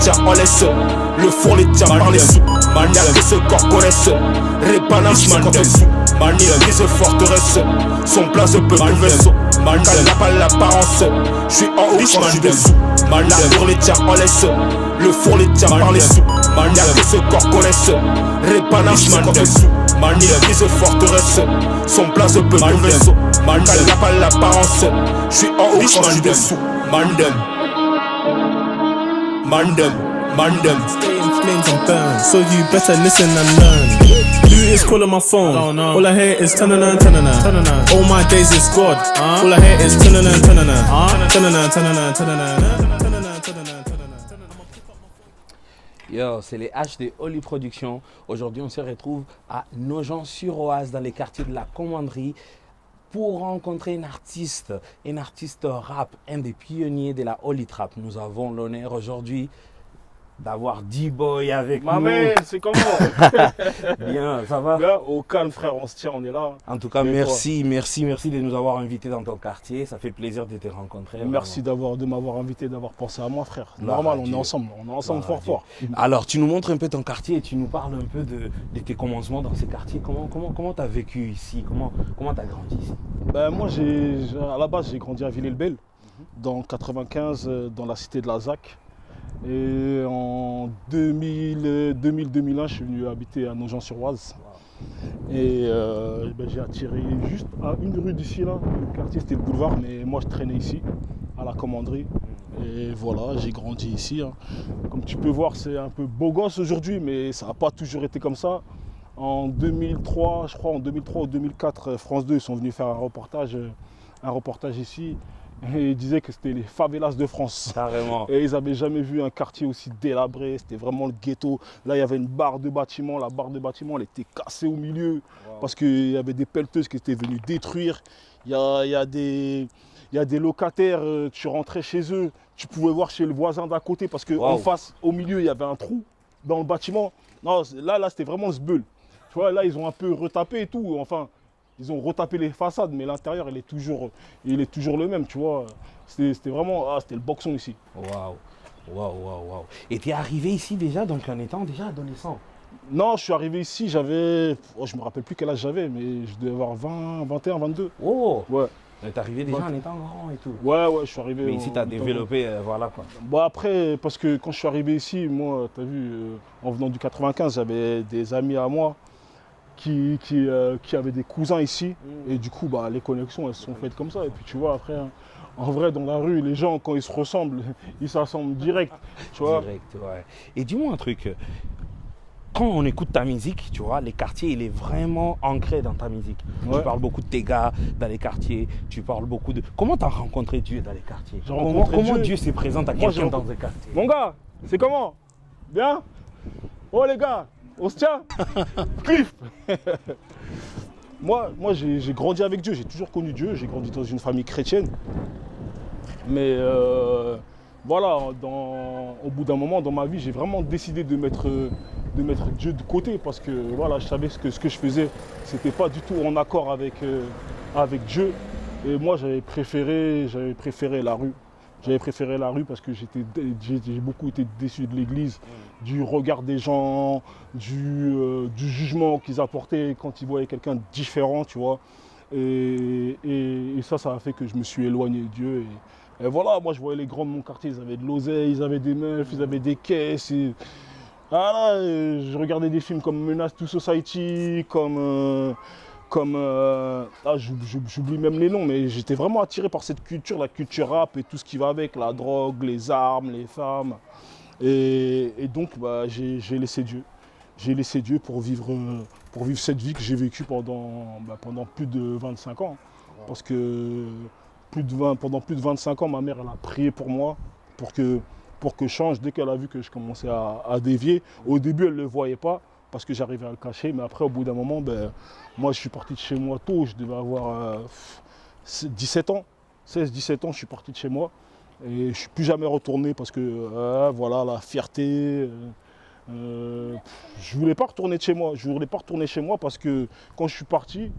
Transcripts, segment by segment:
tiens en laisse. Le four les tient par les sous. Mania que ce corps connaisse. Répanage quand elle sous. Mania mise forteresse. Son place peut tout vaisseau. Mania n'a pas l'apparence. J'suis en haut quand j'suis dessous. Mania pour les tient en laisse. Le four les tient par les sous. Mania que ce corps connaisse. Répanage quand elle sous. Mania mise forteresse. Son place peut tout vaisseau. Mania n'a pas l'apparence. J'suis en haut quand j'suis dessous. Mandem. Stay in flames and burn, so you better listen and learn. Who is calling my phone? All I hear is tanana, tanana. All my days is God. All I hear is tanana, tanana. Tanana, tanana, tanana. Yo, c'est les H de Oli Productions. Aujourd'hui, on se retrouve à Nogent-sur-Oise, dans les quartiers de la Commanderie, pour rencontrer un artiste rap, un des pionniers de la Holy Trap. Nous avons l'honneur aujourd'hui d'avoir D-Boy avec nous. Maman, c'est comment? Bien, ça va? Bien, au calme frère, on se tient, on est là. En tout cas, Et merci de nous avoir invités dans ton quartier. Ça fait plaisir de te rencontrer. Merci de m'avoir invité, d'avoir pensé à moi frère. La Normal, radio. on est ensemble fort. Alors, tu nous montres un peu ton quartier et tu nous parles un peu de tes commencements dans ces quartiers. Comment tu as vécu ici? Comment tu as grandi ici? Ben, moi, à la base, j'ai grandi à Villers-le-Bel, dans 95, dans la cité de la ZAC. Et en 2000-2001, je suis venu habiter à Nogent-sur-Oise. Et ben, j'ai attiré juste à une rue d'ici, là. Le quartier, c'était le boulevard, mais moi, je traînais ici, à la Commanderie. Et voilà, j'ai grandi ici. Comme tu peux voir, c'est un peu beau gosse aujourd'hui, mais ça n'a pas toujours été comme ça. En 2003, je crois, en 2003 ou 2004, France 2 ils sont venus faire un reportage ici. Et ils disaient que c'était les favelas de France. Carrément. Et ils n'avaient jamais vu un quartier aussi délabré, c'était vraiment le ghetto. Là, il y avait une barre de bâtiment, la barre de bâtiment, elle était cassée au milieu. Parce qu'il y avait des pelleteuses qui étaient venues détruire. Il y a des locataires, tu rentrais chez eux, tu pouvais voir chez le voisin d'à côté parce qu'en face, au milieu, il y avait un trou dans le bâtiment. Non, là c'était vraiment le sbeul. Tu vois, là, ils ont un peu retapé et tout. Enfin, ils ont retapé les façades, mais l'intérieur, il est toujours le même, tu vois. C'était vraiment, c'était le boxon ici. Waouh. Et tu es arrivé ici déjà, donc en étant déjà adolescent? Non, je suis arrivé ici, je me rappelle plus quel âge j'avais, mais je devais avoir 20, 21, 22. Oh! Ouais. Tu es arrivé déjà en étant grand et tout? Ouais, je suis arrivé. Mais ici, tu as développé, voilà quoi. Bon, après, parce que quand je suis arrivé ici, moi, tu as vu, en venant du 95, j'avais des amis à moi qui avaient des cousins ici. Et du coup, bah, les connexions, elles se sont faites comme ça. Et puis, tu vois, après, en vrai, dans la rue, les gens, quand ils se ressemblent, ils s'assemblent direct. Tu vois. Direct, ouais. Et dis-moi un truc. Quand on écoute ta musique, tu vois, les quartiers, il est vraiment ancré dans ta musique. Ouais. Tu parles beaucoup de tes gars dans les quartiers, tu parles beaucoup de... Comment tu as rencontré Dieu dans les quartiers? J'ai rencontré Comment Dieu. Dieu se présente à Moi, quelqu'un dans les quartiers? Mon gars, c'est comment? Bien? Oh les gars, on se tient? Cliff. Moi j'ai grandi avec Dieu, j'ai toujours connu Dieu, j'ai grandi dans une famille chrétienne. Mais voilà, au bout d'un moment dans ma vie, j'ai vraiment décidé de mettre Dieu de côté parce que voilà, je savais que ce que je faisais, c'était pas du tout en accord avec Dieu. Et moi, j'avais préféré la rue. J'avais préféré la rue parce que j'ai beaucoup été déçu de l'église, du regard des gens, du jugement qu'ils apportaient quand ils voyaient quelqu'un de différent, tu vois. Et ça a fait que je me suis éloigné de Dieu. Et voilà, moi je voyais les grands de mon quartier, ils avaient de l'oseille, ils avaient des meufs, ils avaient des caisses. Voilà, je regardais des films comme Menace to Society, j'oublie même les noms, mais j'étais vraiment attiré par cette culture, la culture rap et tout ce qui va avec, la drogue, les armes, les femmes. Et donc bah, j'ai laissé Dieu. J'ai laissé Dieu pour vivre cette vie que j'ai vécue pendant plus de 25 ans. Parce que pendant plus de 25 ans, ma mère elle a prié pour moi, pour que je change. Dès qu'elle a vu que je commençais à dévier, au début elle ne le voyait pas, parce que j'arrivais à le cacher, mais après au bout d'un moment, moi je suis parti de chez moi tôt, je devais avoir 17 ans, 16-17 ans, je suis parti de chez moi et je ne suis plus jamais retourné parce que voilà la fierté, je voulais pas retourner chez moi, parce que quand je suis parti,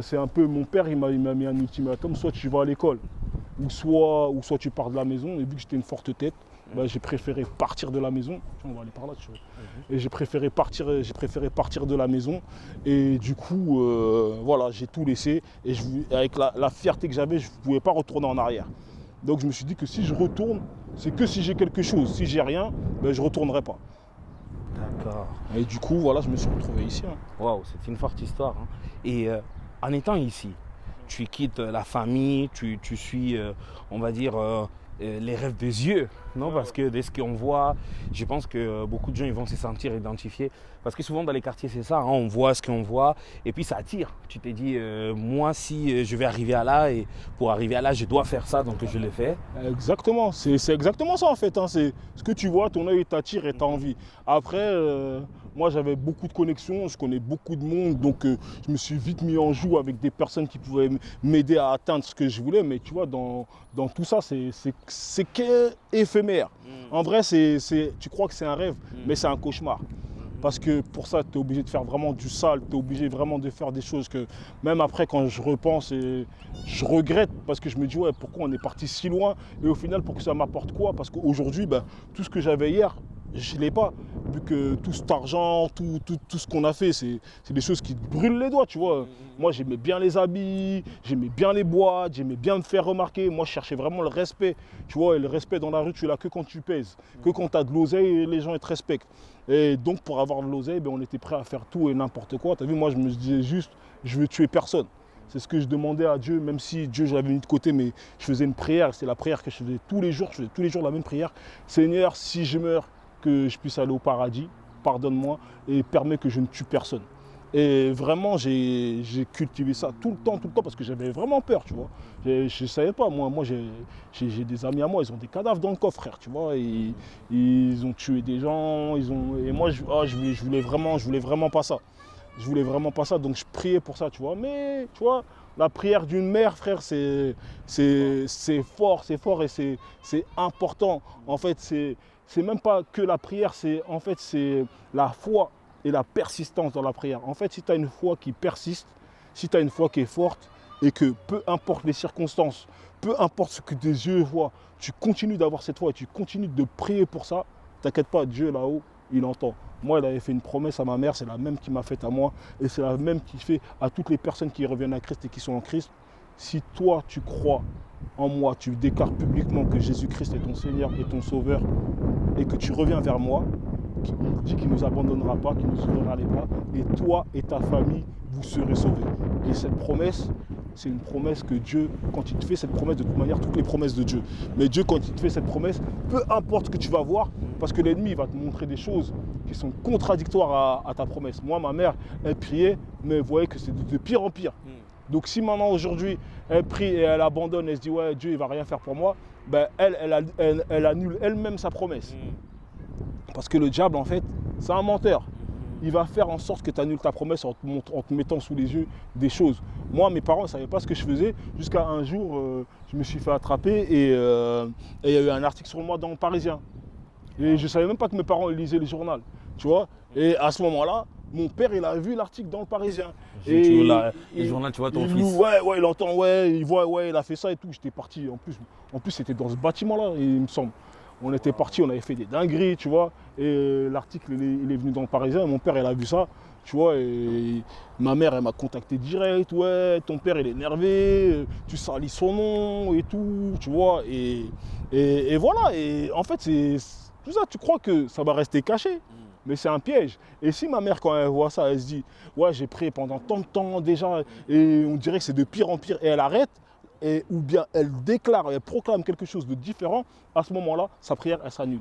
c'est un peu mon père il m'a mis un ultimatum, soit tu vas à l'école ou soit tu pars de la maison, et vu que j'étais une forte tête, bah, j'ai préféré partir de la maison. On va aller par là, tu vois. Et j'ai préféré partir de la maison. Et du coup, voilà, j'ai tout laissé. Et avec la fierté que j'avais, je ne pouvais pas retourner en arrière. Donc je me suis dit que si je retourne, c'est que si j'ai quelque chose. Si j'ai rien, ben, je ne retournerai pas. D'accord. Et du coup, voilà, je me suis retrouvé ici. Waouh, c'est une forte histoire. Hein. Et en étant ici, tu quittes la famille, tu suis, on va dire, les rêves des yeux, non? Parce que dès ce qu'on voit, je pense que beaucoup de gens ils vont se sentir identifiés. Parce que souvent dans les quartiers, c'est ça, hein, on voit ce qu'on voit et puis ça attire. Tu te dis, moi, si je vais arriver à là et pour arriver à là, je dois faire ça, donc je le fais. Exactement, c'est exactement ça en fait. Hein. C'est ce que tu vois, ton œil t'attire et tu as envie. Après, moi j'avais beaucoup de connexions, je connais beaucoup de monde, donc je me suis vite mis en joue avec des personnes qui pouvaient m'aider à atteindre ce que je voulais. Mais tu vois, dans tout ça, c'est qu'éphémère. En vrai, tu crois que c'est un rêve, mais c'est un cauchemar. Parce que pour ça, tu es obligé de faire vraiment du sale, tu es obligé vraiment de faire des choses que même après, quand je repense, et je regrette parce que je me dis, ouais, pourquoi on est parti si loin? Et au final, pour que ça m'apporte quoi? Parce qu'aujourd'hui, ben, tout ce que j'avais hier, je ne l'ai pas. Vu que tout cet argent, tout ce qu'on a fait, c'est des choses qui te brûlent les doigts, tu vois. Moi, j'aimais bien les habits, j'aimais bien les boîtes, j'aimais bien me faire remarquer. Moi, je cherchais vraiment le respect. Tu vois, et le respect dans la rue, tu l'as que quand tu pèses. Que quand tu as de l'oseille, les gens ils te respectent. Et donc, pour avoir de l'oseille, ben, on était prêt à faire tout et n'importe quoi. Tu as vu, moi, je me disais juste, je veux tuer personne. C'est ce que je demandais à Dieu, même si Dieu, je l'avais mis de côté, mais je faisais une prière. C'est la prière que je faisais tous les jours. Je faisais tous les jours la même prière. Seigneur, si je meurs, que je puisse aller au paradis, pardonne-moi et permets que je ne tue personne. Et vraiment, j'ai cultivé ça tout le temps, parce que j'avais vraiment peur, tu vois. Je ne savais pas, moi j'ai des amis à moi, ils ont des cadavres dans le coffre, frère, tu vois. Et, ils ont tué des gens, et moi, je voulais vraiment pas ça. Je voulais vraiment pas ça, donc je priais pour ça, tu vois. Mais, tu vois, la prière d'une mère, frère, c'est fort et c'est important. En fait, c'est même pas que la prière, c'est la foi et la persistance dans la prière. En fait, si tu as une foi qui persiste, si tu as une foi qui est forte et que peu importe les circonstances, peu importe ce que tes yeux voient, tu continues d'avoir cette foi et tu continues de prier pour ça, t'inquiète pas, Dieu là-haut, il entend. Moi, il avait fait une promesse à ma mère, c'est la même qu'il m'a faite à moi et c'est la même qu'il fait à toutes les personnes qui reviennent à Christ et qui sont en Christ. Si toi, tu crois en moi, tu déclares publiquement que Jésus-Christ est ton Seigneur et ton Sauveur et que tu reviens vers moi, il dit qu'il ne nous abandonnera pas, qu'il nous ouvrira les bras et toi et ta famille, vous serez sauvés. Et cette promesse, c'est une promesse que Dieu, quand il te fait cette promesse, de toute manière, toutes les promesses de Dieu. Mais Dieu, quand il te fait cette promesse, peu importe ce que tu vas voir, parce que l'ennemi va te montrer des choses qui sont contradictoires à ta promesse. Moi, ma mère, elle priait, mais elle voyait que c'était de pire en pire. Donc si maintenant, aujourd'hui, elle prie et elle abandonne, elle se dit, ouais, Dieu, il ne va rien faire pour moi, ben, elle annule elle-même sa promesse. Parce que le diable, en fait, c'est un menteur. Il va faire en sorte que tu annules ta promesse en te mettant sous les yeux des choses. Moi, mes parents ne savaient pas ce que je faisais. Jusqu'à un jour, je me suis fait attraper et il y a eu un article sur moi dans le Parisien. Et je ne savais même pas que mes parents lisaient le journal. Tu vois. Et à ce moment-là, mon père, il a vu l'article dans le Parisien. Et le journal, tu vois ton fils. Ouais, il entend, il voit, il a fait ça et tout. J'étais parti. En plus, c'était dans ce bâtiment-là, il me semble. On était partis, on avait fait des dingueries, tu vois. Et l'article, il est venu dans le Parisien. Et mon père, il a vu ça, tu vois. Et ma mère, elle m'a contacté direct. Ouais, ton père, il est énervé. Tu salis son nom et tout, tu vois. Et voilà. Et en fait, c'est tout ça. Tu crois que ça va rester caché. Mais c'est un piège. Et si ma mère, quand elle voit ça, elle se dit, ouais, j'ai prié pendant tant de temps déjà. Et on dirait que c'est de pire en pire. Et elle arrête. Ou bien elle déclare, elle proclame quelque chose de différent, à ce moment-là, sa prière, elle s'annule.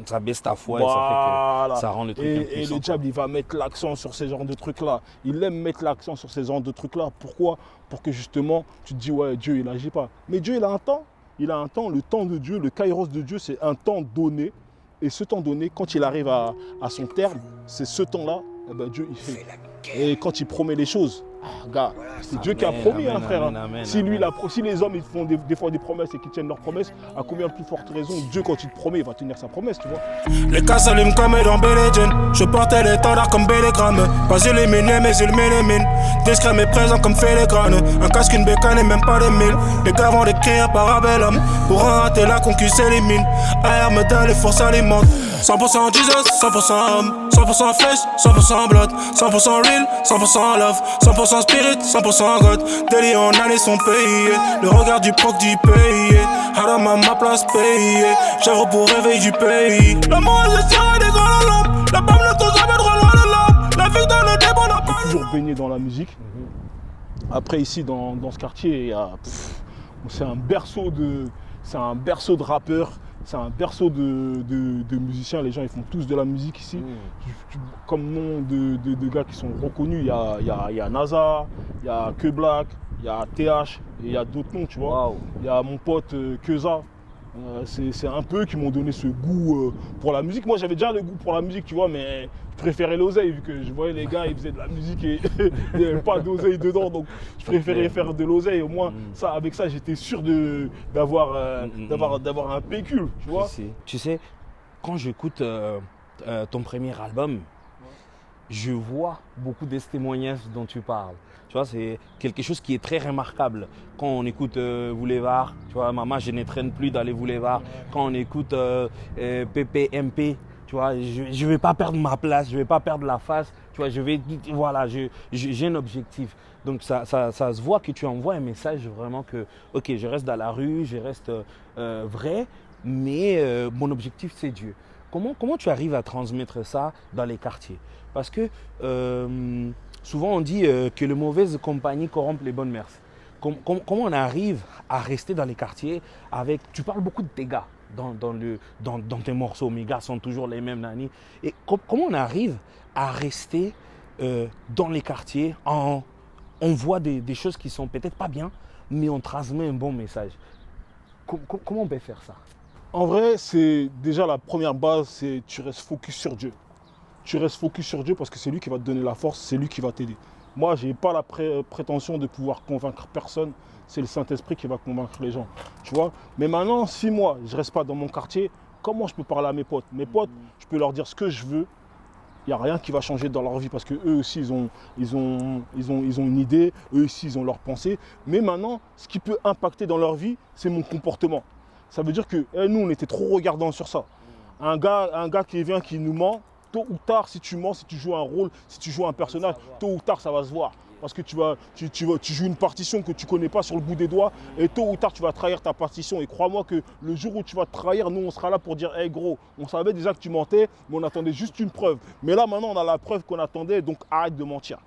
Ça baisse ta foi et ça fait que ça rend le truc Et le diable, il va mettre l'accent sur ces genres de trucs-là. Il aime mettre l'accent sur ces genres de trucs-là. Pourquoi? Pour que justement, tu te dis, ouais, Dieu, il n'agit pas. Mais Dieu, il a un temps. Il a un temps. Le temps de Dieu, le kairos de Dieu, c'est un temps donné. Et ce temps donné, quand il arrive à son terme, c'est ce temps-là eh ben Dieu il fait. Et quand il promet les choses, gars, c'est Dieu qui a promis, amen, frère. amen, Si les hommes ils font des fois des promesses et qu'ils tiennent leurs promesses, à combien plus forte raison Dieu quand il te promet, il va tenir sa promesse, tu vois. Les cas s'allument comme dans Billie Jean. Je portais l'étendard comme Bellegrame. Pas éliminé mais il m'élimine. Discret mais présent comme Félégrane. Un casque, une bécane et même pas des mille. Les gars vont décrire Parabellum. Pour rater la concu s'élimine. AR me donne les forces alimentent. 100% Jesus, 100% homme, 100% flesh, 100% blood, 100% real, 100% love, 100% spirit, 100% God. Délits en année sont payés. Le regard du proc du pays. Haram à ma place payée. J'avoue pour réveiller du pays. L'amour est tiré des grands lampes. La pomme ne tombe jamais trop loin de l'homme. La vie dans le débat n'a pas. Toujours baigné dans la musique. Après ici dans ce quartier, il y a, c'est un berceau de rappeurs. C'est un berceau de musiciens, les gens ils font tous de la musique ici. Comme nom de gars qui sont reconnus, il y a NASA, il y a Que Black, il y a TH, et il y a d'autres noms, tu vois. Il y a mon pote Keza. C'est un peu eux qui m'ont donné ce goût pour la musique. Moi j'avais déjà le goût pour la musique, tu vois, mais je préférais l'oseille vu que je voyais les gars ils faisaient de la musique et il n'y avait pas d'oseille dedans, donc je préférais faire de l'oseille. Au moins avec ça j'étais sûr d'avoir un pécule, tu vois. Tu sais, quand j'écoute ton premier album, je vois beaucoup de témoignages dont tu parles. Tu vois, c'est quelque chose qui est très remarquable. Quand on écoute Boulevard, tu vois, maman, je ne traîne plus dans les boulevards. Quand on écoute PPMP, tu vois, je ne vais pas perdre ma place, je ne vais pas perdre la face. Tu vois, j'ai un objectif. Donc ça se voit que tu envoies un message vraiment que, ok, je reste dans la rue, je reste vrai, mais mon objectif c'est Dieu. Comment tu arrives à transmettre ça dans les quartiers? Parce que souvent on dit que les mauvaises compagnies corrompent les bonnes mœurs. Comment on arrive à rester dans les quartiers avec... Tu parles beaucoup de tes gars dans tes morceaux, mes gars sont toujours les mêmes, Nani. Et comment on arrive à rester dans les quartiers on voit des choses qui sont peut-être pas bien, mais on transmet un bon message. Comment on peut faire ça? En vrai, c'est déjà la première base, c'est tu restes focus sur Dieu. Tu restes focus sur Dieu parce que c'est lui qui va te donner la force, c'est lui qui va t'aider. Moi, je n'ai pas la prétention de pouvoir convaincre personne. C'est le Saint-Esprit qui va convaincre les gens. Tu vois. Mais maintenant, si moi, je ne reste pas dans mon quartier, comment je peux parler à mes potes? Mes potes, je peux leur dire ce que je veux. Il n'y a rien qui va changer dans leur vie parce qu'eux aussi, ils ont une idée. Eux aussi, ils ont leur pensée. Mais maintenant, ce qui peut impacter dans leur vie, c'est mon comportement. Ça veut dire que nous, on était trop regardants sur ça. Un gars qui vient, qui nous ment, tôt ou tard, si tu mens, si tu joues un rôle, si tu joues un personnage, tôt ou tard, ça va se voir. Parce que tu joues une partition que tu ne connais pas sur le bout des doigts et tôt ou tard, tu vas trahir ta partition. Et crois-moi que le jour où tu vas te trahir, nous, on sera là pour dire « Hey gros, on savait déjà que tu mentais, mais on attendait juste une preuve. Mais là, maintenant, on a la preuve qu'on attendait, donc arrête de mentir. »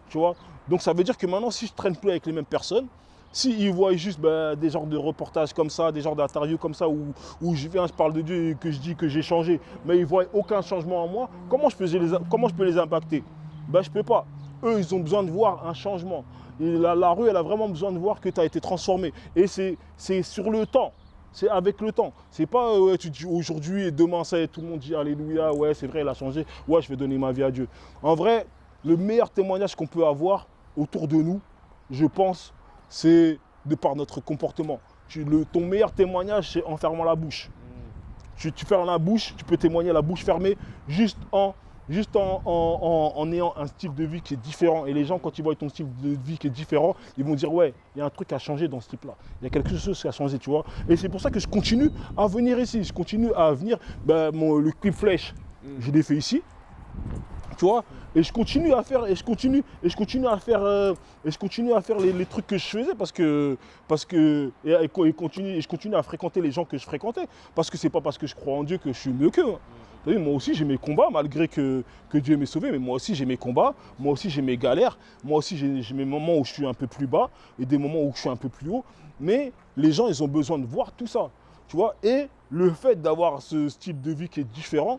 Tu vois? Donc ça veut dire que maintenant, si je ne traîne plus avec les mêmes personnes, s'ils voient juste des genres de reportages comme ça, des genres d'interviews comme ça, où je viens, je parle de Dieu et que je dis que j'ai changé, mais ils ne voient aucun changement en moi, comment je peux les impacter? Je ne peux pas. Eux, ils ont besoin de voir un changement. Et la rue, elle a vraiment besoin de voir que tu as été transformé. Et c'est sur le temps. C'est avec le temps. C'est pas tu dis aujourd'hui et demain, ça y est, tout le monde dit Alléluia, ouais, c'est vrai, il a changé. Ouais, je vais donner ma vie à Dieu. En vrai, le meilleur témoignage qu'on peut avoir autour de nous, je pense, c'est de par notre comportement. Ton meilleur témoignage, c'est en fermant la bouche. Tu fermes la bouche, tu peux témoigner la bouche fermée juste en ayant un style de vie qui est différent. Et les gens, quand ils voient ton style de vie qui est différent, ils vont dire ouais, il y a un truc à changer dans ce type-là. Il y a quelque chose qui a changé, tu vois. Et c'est pour ça que je continue à venir ici. Je continue à venir. Le clip Flèche, je l'ai fait ici. Tu vois, et je continue à faire les trucs que je faisais je continue à fréquenter les gens que je fréquentais parce que c'est pas parce que je crois en Dieu que je suis mieux qu'eux. Hein. Moi aussi j'ai mes combats malgré que Dieu m'ait sauvé, mais moi aussi j'ai mes combats, moi aussi j'ai mes galères, moi aussi j'ai mes moments où je suis un peu plus bas et des moments où je suis un peu plus haut, mais les gens ils ont besoin de voir tout ça, tu vois, et le fait d'avoir ce style de vie qui est différent,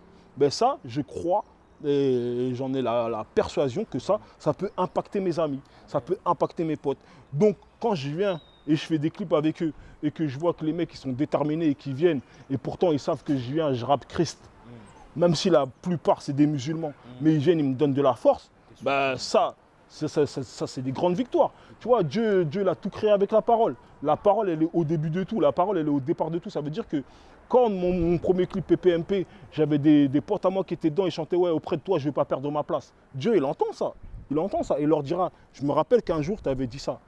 ça je crois. Et j'en ai la persuasion que ça peut impacter mes amis, ça peut impacter mes potes. Donc quand je viens et je fais des clips avec eux et que je vois que les mecs ils sont déterminés et qu'ils viennent et pourtant ils savent que je viens, je rappe Christ. même si la plupart c'est des musulmans, mais ils viennent, ils me donnent de la force, bah ça c'est des grandes victoires. Tu vois, Dieu il a tout créé avec la parole. La parole, elle est au début de tout, la parole, elle est au départ de tout. Ça veut dire que quand mon premier clip PPMP, j'avais des potes à moi qui étaient dedans, ils chantaient « Ouais, auprès de toi, je ne vais pas perdre ma place ». Dieu, il entend ça. Il entend ça et il leur dira « Je me rappelle qu'un jour, tu avais dit ça ».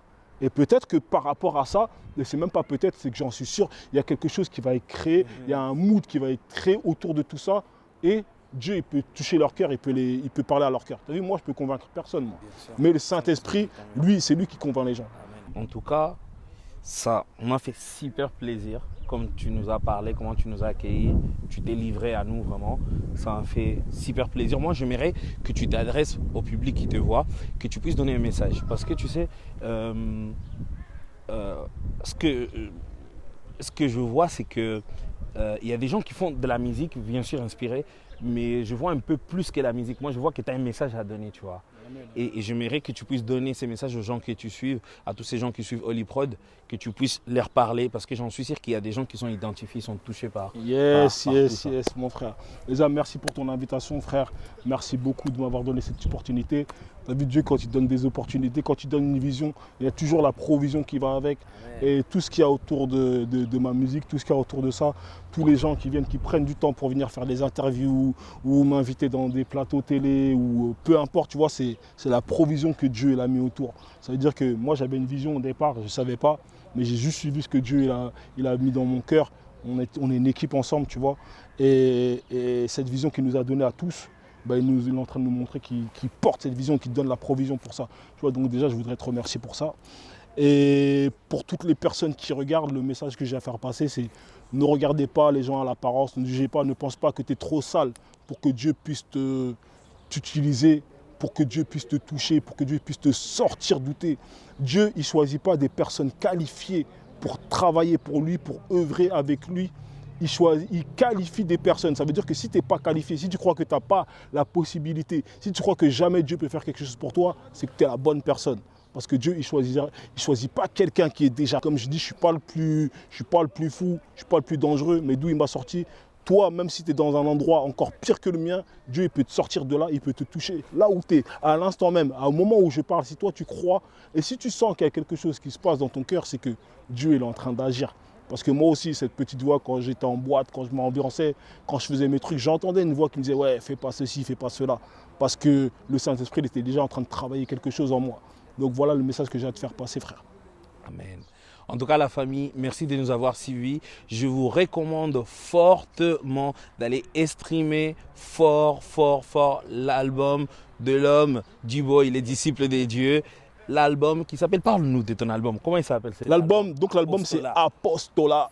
Et peut-être que par rapport à ça, et c'est même pas peut-être, c'est que j'en suis sûr, il y a quelque chose qui va être créé, il y a un mood qui va être créé autour de tout ça. Et Dieu, il peut toucher leur cœur, il peut parler à leur cœur. Tu as vu, moi, je peux convaincre personne, moi. Mais le Saint-Esprit, lui, c'est lui qui convainc les gens. En tout cas, ça m'a fait super plaisir, comme tu nous as parlé, comment tu nous as accueillis, tu t'es livré à nous vraiment, ça m'a fait super plaisir. Moi, j'aimerais que tu t'adresses au public qui te voit, que tu puisses donner un message. Parce que tu sais, ce que je vois, c'est que il y a des gens qui font de la musique, bien sûr inspirés, mais je vois un peu plus que la musique. Moi, je vois que tu as un message à donner, tu vois. Et j'aimerais que tu puisses donner ces messages aux gens que tu suives, à tous ces gens qui suivent Holy Prod, que tu puisses leur parler, parce que j'en suis sûr qu'il y a des gens qui sont identifiés, sont touchés par Yes, mon frère. Les amis, merci pour ton invitation, frère. Merci beaucoup de m'avoir donné cette opportunité. Tu as vu, Dieu, quand il donne des opportunités, quand il donne une vision, il y a toujours la provision qui va avec. Et tout ce qu'il y a autour de ma musique, tout ce qu'il y a autour de ça, tous les gens qui viennent, qui prennent du temps pour venir faire des interviews ou m'inviter dans des plateaux télé ou peu importe, tu vois, c'est la provision que Dieu a mis autour. Ça veut dire que moi, j'avais une vision au départ, je ne savais pas, mais j'ai juste suivi ce que Dieu il a mis dans mon cœur. On est une équipe ensemble, tu vois. Et cette vision qu'il nous a donnée à tous, bah, il est en train de nous montrer qu'il porte cette vision, qu'il donne la provision pour ça. Tu vois, donc déjà, je voudrais te remercier pour ça. Et pour toutes les personnes qui regardent, le message que j'ai à faire passer, c'est ne regardez pas les gens à l'apparence, ne jugez pas, ne pense pas que tu es trop sale pour que Dieu puisse t'utiliser, pour que Dieu puisse te toucher, pour que Dieu puisse te sortir douter. Dieu, il ne choisit pas des personnes qualifiées pour travailler pour lui, pour œuvrer avec lui. Il qualifie des personnes. Ça veut dire que si tu n'es pas qualifié, si tu crois que tu n'as pas la possibilité, si tu crois que jamais Dieu peut faire quelque chose pour toi, c'est que tu es la bonne personne. Parce que Dieu, il choisit pas quelqu'un qui est déjà, comme je dis, je suis pas le plus fou, je suis pas le plus dangereux, mais d'où il m'a sorti. Toi, même si tu es dans un endroit encore pire que le mien, Dieu il peut te sortir de là, il peut te toucher. Là où tu es, à l'instant même, au moment où je parle, si toi tu crois, et si tu sens qu'il y a quelque chose qui se passe dans ton cœur, c'est que Dieu il est en train d'agir. Parce que moi aussi, cette petite voix, quand j'étais en boîte, quand je m'ambiançais, quand je faisais mes trucs, j'entendais une voix qui me disait « Ouais, fais pas ceci, fais pas cela ». Parce que le Saint-Esprit était déjà en train de travailler quelque chose en moi. Donc voilà le message que j'ai à te faire passer, frère. Amen. En tout cas, la famille, merci de nous avoir suivis. Je vous recommande fortement d'aller streamer fort l'album de l'homme, du boy, les disciples des dieux. L'album qui s'appelle, parle-nous de ton album, comment il s'appelle? L'album, c'est Apostolat.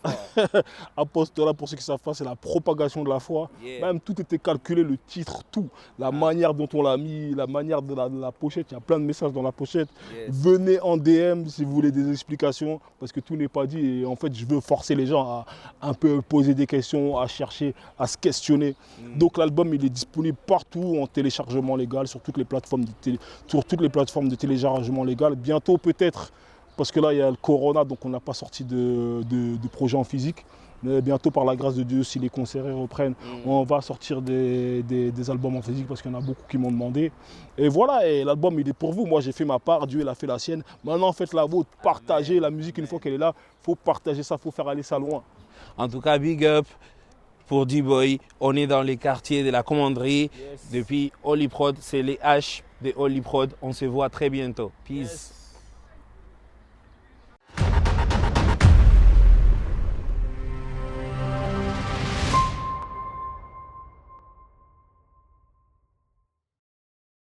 Apostolat, pour ceux qui savent pas, c'est la propagation de la foi. Même tout était calculé, le titre, tout. La manière dont on l'a mis, la manière de la pochette, il y a plein de messages dans la pochette. Venez en DM si vous voulez des explications, parce que tout n'est pas dit. Et en fait, je veux forcer les gens à un peu poser des questions, à chercher, à se questionner. Donc l'album, il est disponible partout en téléchargement légal, sur toutes les plateformes de téléchargement légal. Bientôt peut-être, parce que là il y a le corona, donc on n'a pas sorti de projet en physique, mais bientôt par la grâce de Dieu, si les concerts reprennent, on va sortir des albums en physique, parce qu'il y en a beaucoup qui m'ont demandé. Et voilà, et l'album il est pour vous. Moi j'ai fait ma part, Dieu il a fait la sienne. Maintenant faites la vôtre, partagez la musique. Une fois qu'elle est là, il faut partager ça, il faut faire aller ça loin. En tout cas, big up pour D-Boy. On est dans les quartiers de la commanderie. Depuis Holy Prod, c'est les H de Holy Prod. On se voit très bientôt. Peace.